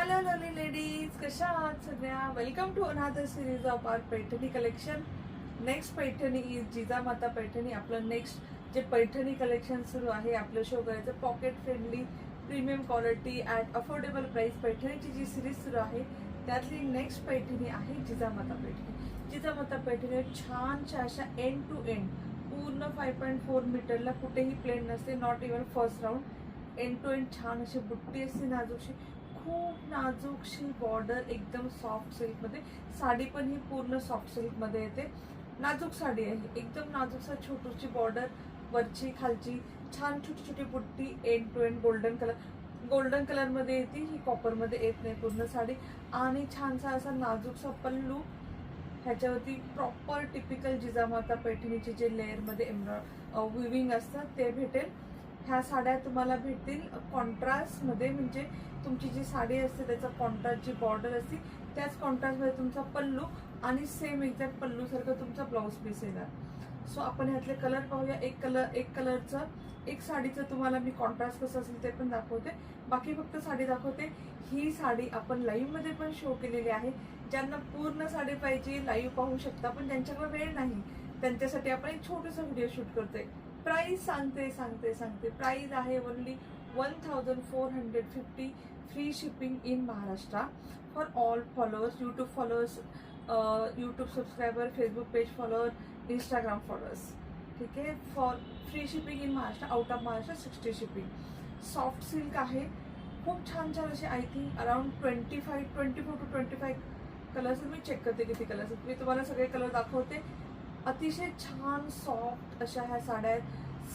Hello lovely ladies, कशा आहात सगळ्या. Welcome to another series of our Paithani collection. Next Paithani is Jijamata Paithani. आपलं नेक्स्ट जे पैठणी कलेक्शन सुरू आहे आपलं शो करायचं pocket friendly premium quality at affordable price पैठणीची जी सिरीज सुरू आहे त्यातली नेक्स्ट पैठणी आहे जिजामाता पैठणी. जिजामाता पैठणी छानशा अशा एंड टू एंड पूर्ण 5.4 मीटरला कुठेही प्लेन नसते, not even first round. End to end छान अशी बुट्टी असते, नाजूकशी, खूप नाजूकशी बॉर्डर, एकदम सॉफ्ट सिल्कमध्ये. साडी पण ही पूर्ण सॉफ्ट सिल्कमध्ये येते. नाजूक साडी आहे, एकदम नाजूकसा छोटूची बॉर्डर, वरची खालची छान छोटी छोटी बुट्टी, एंड टू एंड गोल्डन कलरमध्ये येते. ही कॉपरमध्ये येत नाही पूर्ण साडी. आणि छानसा असा नाजूकसा पल्लू, ह्याच्यावरती प्रॉपर टिपिकल जिजामाता पैठणीचे जे लेअरमध्ये विविंग असतात ते भेटेल. ह्या साड्या तुम्हाला भेटतील कॉन्ट्रास्टमध्ये, म्हणजे तुमची जी साडी असते त्याचा कॉन्ट्रास्ट जी बॉर्डर असते त्याच कॉन्ट्रास्टमध्ये तुमचा पल्लू आणि सेम एक्झॅक्ट पल्लूसारखं तुमचा ब्लाऊज पीस येणार. सो आपण ह्यातले कलर पाहूया. एक कलरचं एक साडीचं तुम्हाला मी कॉन्ट्रास्ट कसं असेल ते पण दाखवते, बाकी फक्त साडी दाखवते. ही साडी आपण लाईव्हमध्ये पण शो केलेली आहे. ज्यांना पूर्ण साडी पाहिजे लाईव्ह पाहू शकता, पण ज्यांच्याकडे वेळ नाही त्यांच्यासाठी आपण एक छोटंसं व्हिडिओ शूट करतोय. प्राइस सांगते. प्राइस आहे only 1450. Free shipping in Maharashtra for all followers, YouTube followers, YouTube subscriber, Facebook page follower, Instagram followers. ठीक आहे. For free shipping in Maharashtra, out of Maharashtra 60 shipping. Soft silk आहे, खूप छान असे. I think around 24 to 25 colours. मी check करते किती colours आहेत. मी तुम्हाला सगळे कलर दाखवते. अतिशय छान सॉफ्ट अशा ह्या साड्या आहेत.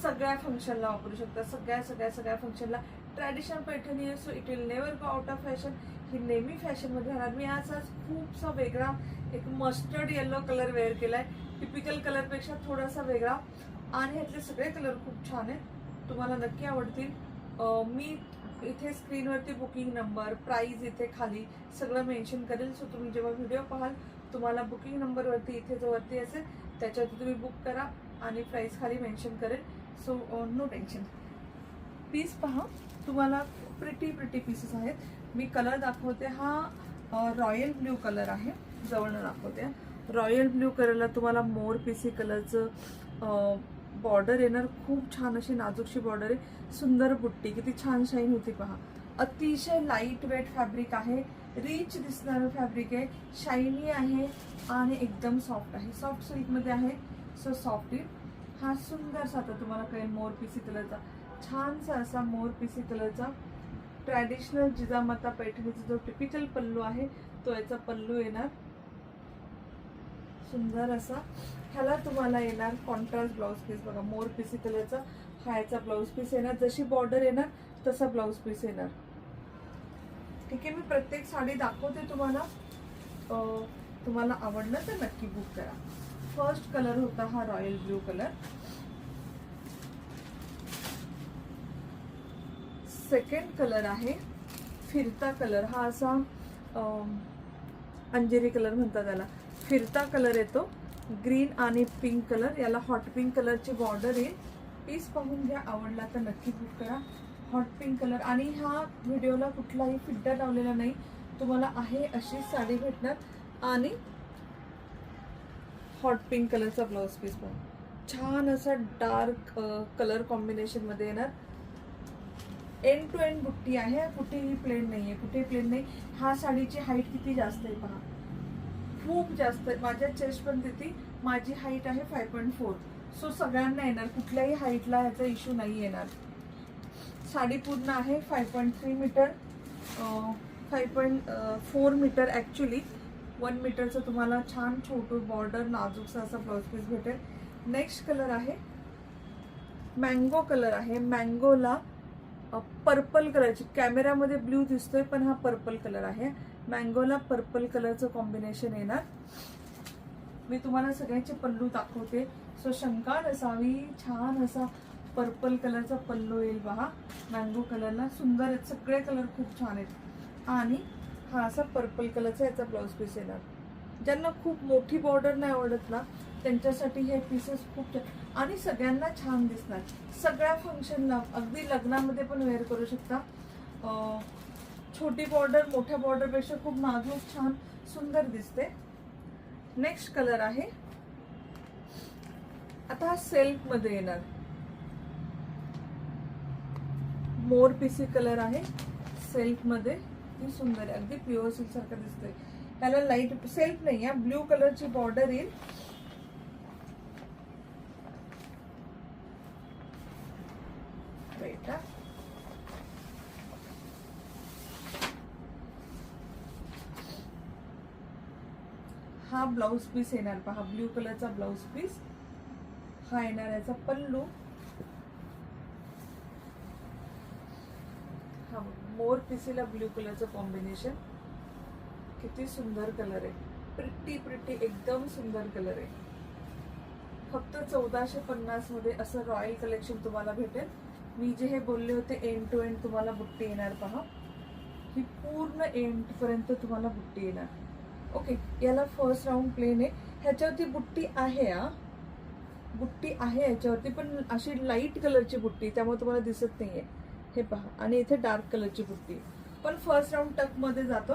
सगळ्या फंक्शनला वापरू शकता, सगळ्या फंक्शनला. ट्रॅडिशनल पैठणी आहे, so it will never go out of fashion. ही नेहमी फॅशनमध्ये राहणार. मी आज खूपसा वेगळा एक मस्टर्ड येलो कलर वेअर केलाय, टिपिकल कलरपेक्षा थोडासा वेगळा. आणि ह्यातले सगळे कलर खूप छान आहेत, तुम्हाला नक्की आवडतील. मी इथे स्क्रीनवरती बुकिंग नंबर, प्राइस इथे खाली सगळं मेन्शन करेल. सो तुम्ही जेव्हा व्हिडिओ पाहाल तुम्हाला बुकिंग नंबरवरती इथे जो वरती असेल त्याच्यावरती तुम्ही बुक करा आणि प्राइस खाली मेन्शन करेल. So no tension. पीस पहा, तुम्हाला प्रिटी पीसेस आहेत. मी कलर दाखवते. हा रॉयल ब्ल्यू कलर आहे, जवळनं दाखवते. रॉयल ब्ल्यू कलरला तुम्हाला मोर पीसी कलरचं बॉर्डर येणार. खूप छान अशी नाजूकशी बॉर्डर आहे, सुंदर बुट्टी, किती छान शाईन होती पहा. अतिशय लाईट वेट फॅब्रिक आहे, रिच दिसणारं फॅब्रिक आहे, शायनी आहे आणि एकदम सॉफ्ट आहे. सॉफ्ट सिल्कमध्ये आहे, सो सॉफ्ट. हा सुंदरसा, आता तुम्हाला कळेल, मोर पीसी कलरचा, छानसा असा मोर पीसी कलरचा ट्रॅडिशनल जिजामाता पैठणीचा जो टिपिकल पल्लू आहे तो याचा पल्लू येणार, सुंदर असा. ह्याला तुम्हाला येणार कॉन्ट्रास्ट ब्लाउज पीस. बघा, मोर पीसी कलरचा हा याचा ब्लाउज पीस येणार. जशी बॉर्डर येणार तसा ब्लाउज पीस येणार. ठीक आहे. मी प्रत्येक साडी दाखवते तुम्हाला. तुम्हाला आवडलं तर नक्की बुक करा. फर्स्ट कलर होता हा royal blue colour. Second colour आहे फिरता कलर. हा असा अंजेरी कलर म्हणतात त्याला, फिरता कलर येतो. ग्रीन आणि पिंक कलर, याला हॉट पिंक कलरची बॉर्डर येईल. पीस पाहून घ्या, आवडला तर नक्की बुक करा. Hot pink colour. आणि ह्या व्हिडिओला कुठलाही फिल्टर लावलेला नाही, तुम्हाला आहे अशी साडी भेटणार. आणि हॉट पिंक कलरचा ब्लाउज पीस पाहून छान असा डार्क कलर कॉम्बिनेशन मध्ये येणार. एंड टू एंड बुट्टी आहे, कुठेही प्लेन नाही. हा साडीची हाईट किती जास्त आहे पहा, खूप जास्त आहे. माझ्या चेस्ट पण तिथे, माझी हाईट आहे 5.4. सो सगळ्यांना येणार, कुठल्याही हाईटला ह्याचा इश्यू नाही येणार. साडी पूर्ण आहे 5.3 मीटर, 5.4 मीटर ॲक्च्युली. 1 मीटरचं तुम्हाला छान छोटं बॉर्डर, नाजूकसा असा ब्लाउज पीस भेटेल. नेक्स्ट कलर आहे मँगो कलर आहे. मँगोला पर्पल कलरची, कॅमेरामध्ये ब्ल्यू दिसतोय पण हा पर्पल कलर आहे. मँगोला पर्पल कलरचं कॉम्बिनेशन येणार. मी तुम्हाला सगळ्यांचे पल्लू दाखवते, सो शंका नसावी. छान असा पर्पल कलरचा पल्लू येईल पहा. मँगो कलरला सुंदर आहेत, सगळे कलर खूप छान आहेत. आणि हा असा पर्पल कलरचा याचा ब्लाउज पीस येणार. ज्यांना खूप मोठी बॉर्डर नाही आवडत ना त्यांच्यासाठी हे पीसेस खूप छान आणि सगळ्यांना छान दिसणार. सगळ्या फंक्शनला, अगदी लग्नामध्ये पण वेअर करू शकता. छोटी बॉर्डर मोठ्या बॉर्डर पेक्षा खूप नाजूक छान सुंदर दिसते. नेक्स्ट कलर आहे, आता हा सेल्फ मध्ये येणार मोर पीसी कलर आहे. सेल्फ मध्ये ती सुंदर आहे, अगदी प्युअर सिल्क सारखं दिसतंय. त्याला लाईट सेल्फ नाही आहे, ब्ल्यू कलरची बॉर्डर येईल. बेटा हा ब्लाउज पीस येणार पहा, ब्ल्यू कलरचा ब्लाउज पीस हा येणार. याचा पल्लू हा मोर पिसीला ब्ल्यू कलरचं कॉम्बिनेशन. किती सुंदर कलर आहे, प्रिटी प्रिटी एकदम सुंदर कलर आहे. फक्त 1450 मध्ये असं रॉयल कलेक्शन तुम्हाला भेटेल. मी जे हे बोलले होते एंड टू एंड तुम्हाला बुट्टी येणार पहा, ही पूर्ण एंड पर्यंत तुम्हाला बुट्टी येणार. ओके, याला फर्स्ट राऊंड प्लेन आहे. ह्याच्यावरती बुट्टी आहे, बुट्टी आहे याच्यावरती, पण अशी लाईट कलरची बुट्टी, त्यामुळे तुम्हाला दिसत नाहीये. हे पहा, आणि इथे डार्क कलरची बुट्टी, पण फर्स्ट राऊंड टक मध्ये जातो.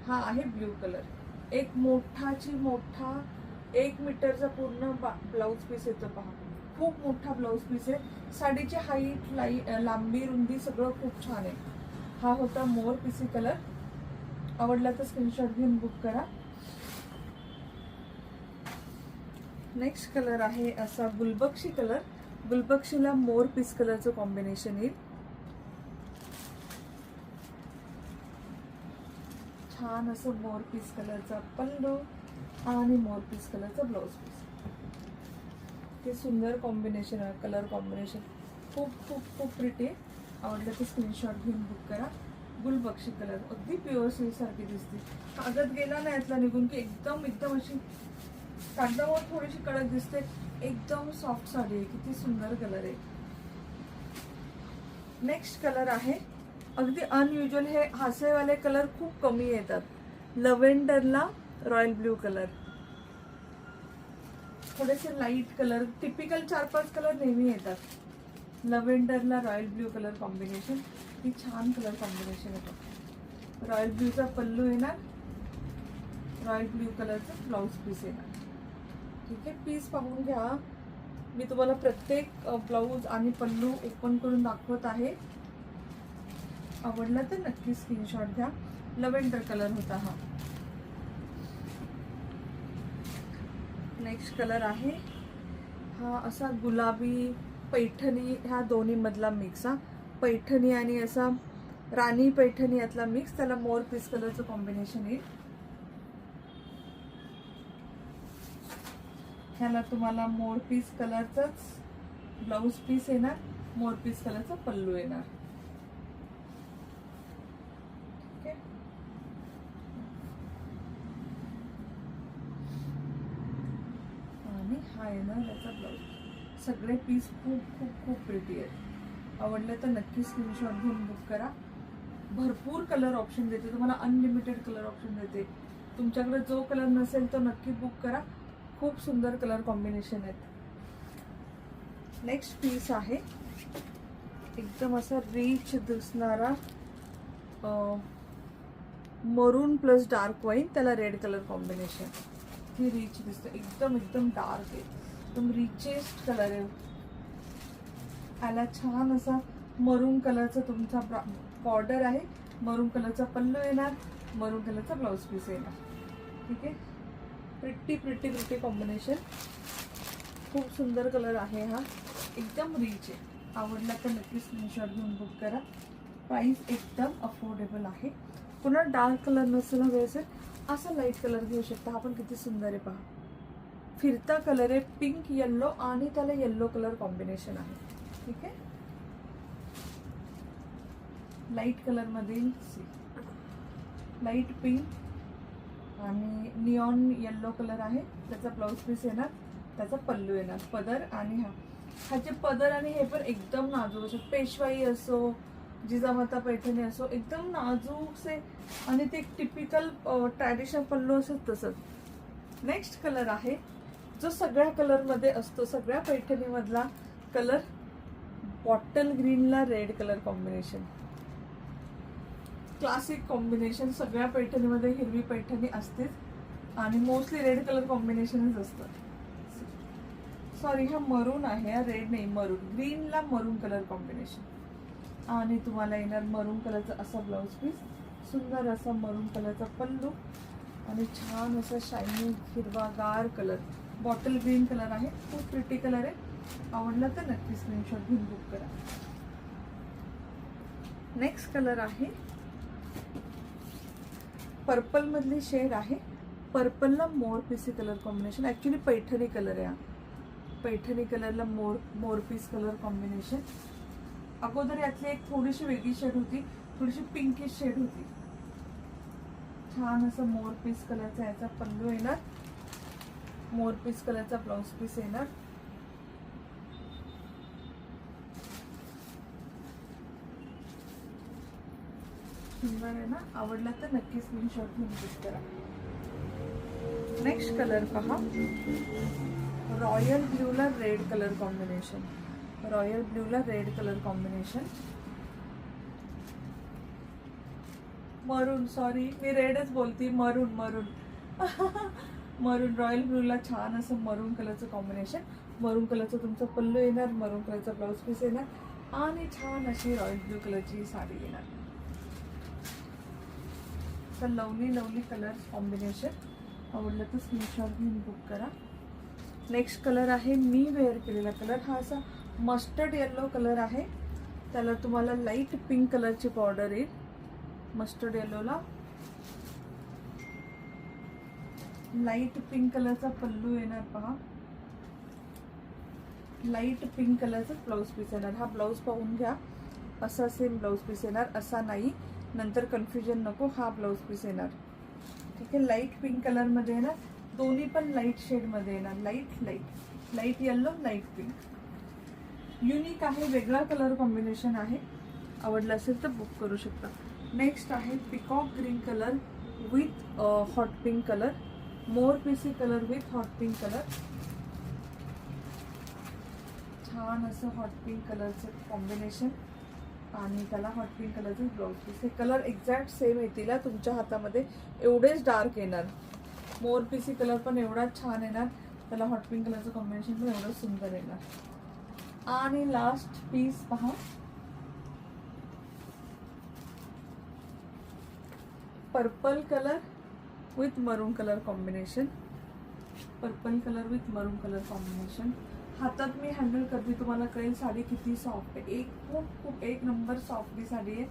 हा आहे ब्ल्यू कलर. एक मोठाची मोठा 1 मीटरचा पूर्ण ब्लाउज पीस येतो पहा, खूप मोठा ब्लाउज पीस आहे. साडीची हाईट लांबी रुंदी सगळं खूप छान आहे. हा होता मोर पीसी कलर. आवडला तर स्क्रीनशॉट घेऊन बुक करा. नेक्स्ट कलर आहे असा गुलबक्षी कलर. गुलबक्षीला मोर पीस कलरचं कॉम्बिनेशन येईल. छान असं मोर पीस कलरचा पल्लू आणि मोर पीस कलरचा ब्लाउज पीस. ते सुंदर कॉम्बिनेशन आहे, कलर कॉम्बिनेशन खूप खूप खूप प्रिटी आहे. आवडलं तर स्क्रीनशॉट घेऊन बुक करा. गुलबक्षी कलर अगदी प्युअर सिल्क सारखी दिसते. कागद गेला ना यातला निघून की एकदम एकदम अशी कागदावर थोडीशी कडक दिसते. एकदम सॉफ्ट साडी आहे, किती सुंदर कलर आहे. नेक्स्ट कलर आहे अगदी अनयुजुअल. हे हासेवाले कलर खूप कमी येतात. लव्हेंडरला रॉयल ब्ल्यू कलर, थोडेसे लाईट कलर, टिपिकल 4-5 कलर नेहमी येतात. लव्हेंडरला रॉयल ब्ल्यू कलर कॉम्बिनेशन, ही छान कलर कॉम्बिनेशन येतं. रॉयल ब्ल्यूचा पल्लू येणार, रॉयल ब्ल्यू कलरचं ब्लाउज पीस येणार. ठीक आहे, पीस पाहून घ्या. मी तुम्हाला प्रत्येक ब्लाउज आणि पल्लू ओपन करून दाखवत आहे. आवडला तर नक्की स्क्रीनशॉट घ्या. लव्हेंडर कलर होता हा. नेक्स्ट कलर आहे हा असा गुलाबी पैठणी, ह्या दोन्ही मधला मिक्स. हा पैठणी आणि असा राणी पैठणी यातला मिक्स. त्याला मोर पीस कलरचं कॉम्बिनेशन येईल. ह्याला तुम्हाला मोर पीस कलरचाच ब्लाउज पीस येणार, मोर पीस कलरचा पल्लू येणार. आणि हा येणार याचा ब्लाउज. सगळे पीस खूप खूप खूप प्रिटी आहेत. आवडले तर नक्की स्क्रीनशॉट घेऊन बुक करा. भरपूर कलर ऑप्शन देते तुम्हाला, अनलिमिटेड कलर ऑप्शन देते. तुमच्याकडे जो कलर नसेल तो नक्की बुक करा. खूप सुंदर कलर कॉम्बिनेशन आहेत. नेक्स्ट पीस आहे एकदम असा रिच दिसणारा मरून प्लस डार्क वाईन, त्याला रेड कलर कॉम्बिनेशन. ही रिच दिसते, एकदम एकदम डार्क आहे, एकदम रिचेस्ट कलर आहे. याला छान असा मरून कलरचा तुमचा बॉर्डर आहे, मरून कलरचा पल्लू येणार, मरून कलरचा ब्लाउज पीस येणार. ठीक आहे, प्रिटी प्रिटी प्रिटी कॉम्बिनेशन. खूप सुंदर कलर आहे हा, एकदम रिच आहे. आवडला तर नक्की स्क्रीनशॉट घेऊन बुक करा. प्राइस एकदम अफोर्डेबल आहे. पुन्हा डार्क कलर नसेल हवे असेल असा लाईट कलर घेऊ शकता. हा पण किती सुंदर आहे पहा, फिरता कलर आहे, पिंक येल्लो आणि त्याला येल्लो कलर कॉम्बिनेशन आहे. ठीक आहे, लाईट कलर मध्ये लाईट पिंक आणि निऑन येल्लो कलर आहे. त्याचा ब्लाउज पीस येणार, त्याचा पल्लू येणार, पदर आणि ह्याचे पदर आणि हे पण एकदम नाजूक असो, पेशवाई असो, जिजामाता पैठणी असो, एकदम नाजूक से आणि ते टिपिकल ट्रॅडिशनल पल्लू असत तसंच. नेक्स्ट कलर आहे जो सगळ्या कलर मध्ये असतो, सगळ्या पैठणी मधला कलर, बॉटल ग्रीनला red colour combination. Classic combination. सगळ्या पैठणीमध्ये हिरवी पैठणी असतेच आणि मोस्टली रेड कलर कॉम्बिनेशनच असतं. सॉरी, हा मरून आहे, हा रेड नाही, मरून. ग्रीनला मरून कलर कॉम्बिनेशन. आणि तुम्हाला येणार मरून कलरचा असा ब्लाऊज पीस, सुंदर असा मरून कलरचा पल्लू आणि छान असा शायनी हिरवागार कलर. बॉटल ग्रीन कलर आहे, खूप प्रिटी कलर आहे. आवडला तर नक्की स्क्रीनशॉट घेऊन बुक करा. नेक्स्ट कलर आहे पर्पल मधली शेड आहे. पर्पलला मोर पीसी colour combination. Actually Paithani colour आहे हा. पैठणी कलरला मोर पीस कलर कॉम्बिनेशन. अगोदर यातली एक थोडीशी वेगळी शेड होती, थोडीशी पिंकिश शेड होती. छान असं मोर पीस कलरचा याचा पल्लू येणार, मोर पीस कलरचा ब्लाउज पीस येणार. सुंदर आहे ना. आवडला तर नक्की स्क्रीनशॉट घेऊन बुक करा. नेक्स्ट कलर पहा, रॉयल ब्ल्यूला रेड कलर कॉम्बिनेशन. रॉयल ब्ल्यूला red colour combination. Maroon, sorry मी रेडच बोलती, मरून मरून मरून. रॉयल ब्ल्यूला छान असं मरून कलरचं कॉम्बिनेशन. मरून कलरचं तुमचं पल्लू येणार, मरून कलरचा ब्लाऊज पीस येणार आणि छान अशी रॉयल ब्ल्यू कलरची साडी येणार. तर लवली लवली कलर कॉम्बिनेशन. आवडलं तर स्क्रीनशॉट घेऊन बुक करा. नेक्स्ट कलर आहे मी वेअर केलेला कलर. हा असा मस्टर्ड येलो कलर आहे. त्याला तुम्हाला लाईट पिंक कलरची बॉर्डर येईल. मस्टर्ड येलोला लाईट पिंक कलरचा पल्लू येणार पहा. लाईट पिंक कलरचा ब्लाऊज पीस येणार. हा ब्लाऊज पाहून घ्या, असा सेम ब्लाऊज पीस येणार, असा नाही, नंतर कन्फ्युजन नको. हा ब्लाऊज पीस येणार. ठीक आहे, लाईट पिंक कलर मध्ये येणार. दोन्ही पण लाईट शेड मध्ये येणार. Light light light yellow, light pink. Unique आहे, वेगळा कलर कॉम्बिनेशन आहे. आवडलं असेल तर बुक करू शकता. नेक्स्ट आहे peacock green colour with hot pink colour. मोर पीसी colour with hot pink colour. छान असं हॉट पिंक कलरचं कॉम्बिनेशन आणि त्याला हॉट पिंक कलरचं ब्लाऊज पीस. हे कलर एक्झॅक्ट सेम येतील तुमच्या हातामध्ये, एवढेच डार्क येणार. मोर पीसी कलर पण एवढाच छान येणार, त्याला हॉट पिंक कलरचं कॉम्बिनेशन पण एवढंच सुंदर येणार. आणि लास्ट पीस पहा, पर्पल कलर विथ मरून colour combination. Purple colour with मरून कलर कॉम्बिनेशन. हातात मी हँडल करते, तुम्हाला कळेल साडी किती सॉफ्ट आहे. एक खूप एक नंबर सॉफ्टली साडी आहे,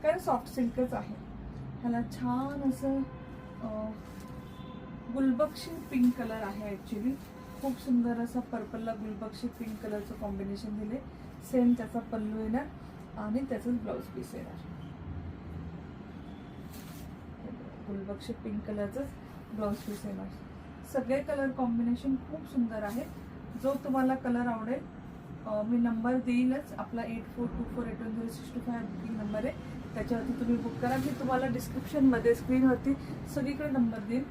कारण सॉफ्ट सिल्कच आहे. ह्याला छान असं गुलबक्षी पिंक कलर आहे. ॲक्च्युली खूप सुंदर असा पर्पलला गुलबक्षी पिंक कलरचं कॉम्बिनेशन दिले. सेम त्याचा पल्लू येणार आणि त्याचंच ब्लाऊज पीस येणार. गुलबक्षी पिंक कलरचंच ब्लाऊज पीस येणार. सगळे कलर कॉम्बिनेशन खूप सुंदर आहे. जो तुम्हाला कलर आवडेल मी नंबर देईलच. आपला 8424810625 बुकिंग नंबर आहे, त्याच्यावरती तुम्ही बुक करा. मी तुम्हाला डिस्क्रिप्शनमध्ये स्क्रीनवरती सगळीकडे नंबर देईन.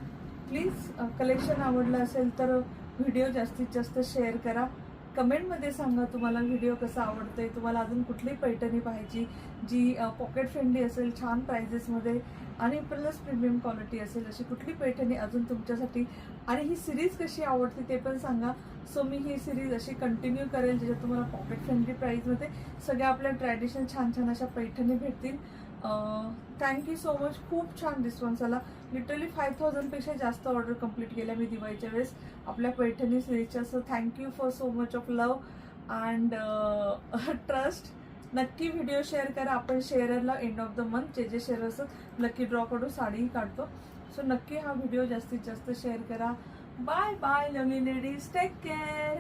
प्लीज कलेक्शन आवडलं असेल तर व्हिडिओ जास्तीत जास्त शेअर करा. कमेंटमध्ये सांगा तुम्हाला व्हिडिओ कसा आवडतोय, तुम्हाला अजून कुठली पैठणी पाहिजे जी पॉकेट फ्रेंडली असेल, छान प्राइजेसमध्ये आणि प्लस प्रीमियम क्वालिटी असेल, अशी कुठली पैठणी अजून तुमच्यासाठी. आणि ही सिरीज कशी आवडते ते पण सांगा. सो मी ही सिरीज अशी कंटिन्यू करेल, ज्याच्यात तुम्हाला पॉकेट फ्रेंडली प्राईजमध्ये सगळ्या आपल्या ट्रॅडिशनल छान छान अशा पैठणी भेटतील. Thank you so much. खूप छान रिस्पॉन्स आला. लिटरली 5000पेक्षा जास्त ऑर्डर कंप्लीट केल्या मी दिवाळीच्या वेळेस आपल्या पैठणी सिरीजच्या. So thank you for so much of love and trust. नक्की व्हिडिओ शेअर करा. आपण शेअरला एंड ऑफ द मंथ जे शेअर असतात लकी ड्रॉ कडून साडीही काढतो. सो नक्की हा व्हिडिओ जास्तीत जास्त शेअर करा. Bye bye lovely ladies, take care.